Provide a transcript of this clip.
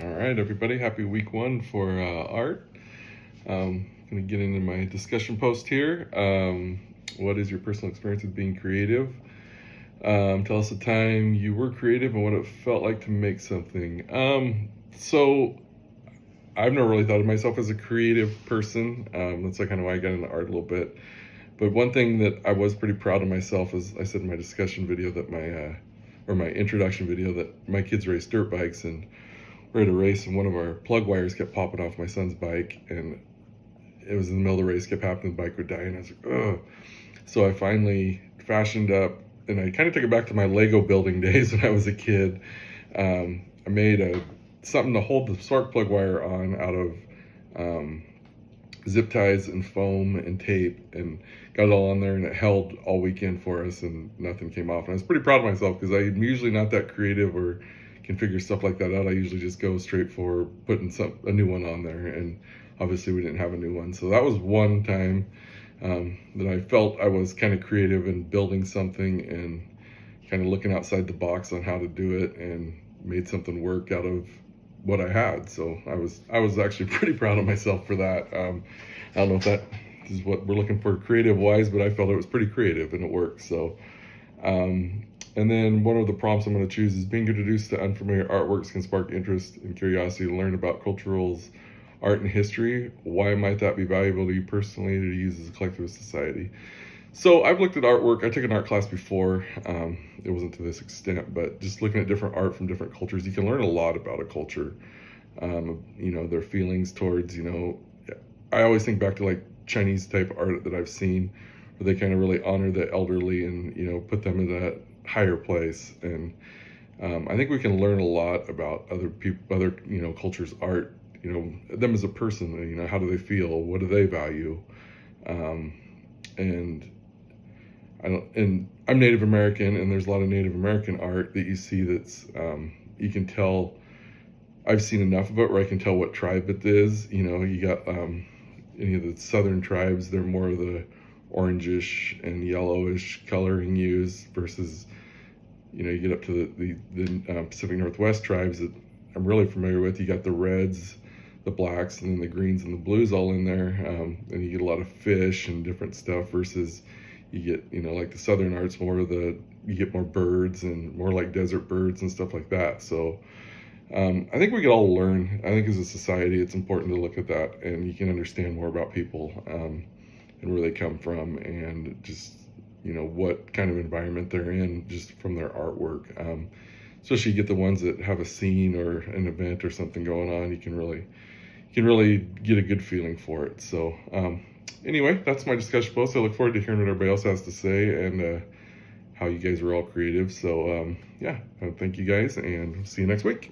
All right, everybody, happy week one for art. Going to get into my discussion post here. What is your personal experience with being creative? Tell us a time you were creative and what it felt like to make something. So I've never really thought of myself as a creative person. That's kind of why I got into art a little bit. But one thing that I was pretty proud of myself, as I said in my discussion video, that my introduction video, that my kids race dirt bikes, and we're at a race and one of our plug wires kept popping off my son's bike, and it was in the middle of the race, kept happening, the bike would die, and I was like, ugh. So I finally fashioned up, and I kind of took it back to my Lego building days when I was a kid. I made something to hold the spark plug wire on out of zip ties and foam and tape, and got it all on there, and it held all weekend for us, and nothing came off. And I was pretty proud of myself because I'm usually not that creative or can figure stuff like that out. I usually just go straight for putting a new one on there, and obviously we didn't have a new one. So that was one time that I felt I was kind of creative in building something and kind of looking outside the box on how to do it, and made something work out of what I had. So I was actually pretty proud of myself for that. I don't know if that is what we're looking for creative wise, but I felt it was pretty creative and it worked. So and then one of the prompts I'm going to choose is: being introduced to unfamiliar artworks can spark interest and curiosity to learn about cultures, art, and history. Why might that be valuable to you personally, to use as a collective society? So I've looked at artwork. I took an art class before. It wasn't to this extent, but just looking at different art from different cultures, you can learn a lot about a culture. Their feelings towards, I always think back to like Chinese type art that I've seen, where they kind of really honor the elderly and, put them in that higher place. And I think we can learn a lot about other people, other, cultures' art, them as a person, how do they feel? What do they value? And I'm Native American, and there's a lot of Native American art that you see that's, you can tell. I've seen enough of it where I can tell what tribe it is. You got any of the southern tribes, they're more of the orangish and yellowish coloring used, versus, you get up to the Pacific Northwest tribes that I'm really familiar with. You got the reds, the blacks, and then the greens and the blues all in there, and you get a lot of fish and different stuff, versus you get, like the southern arts, you get more birds and more like desert birds and stuff like that. So I think we could all learn. I think as a society, it's important to look at that, and you can understand more about people and where they come from, and just, what kind of environment they're in, just from their artwork. Especially you get the ones that have a scene or an event or something going on, you can really get a good feeling for it. So anyway, that's my discussion post. I look forward to hearing what everybody else has to say, and how you guys are all creative. So thank you guys, and see you next week.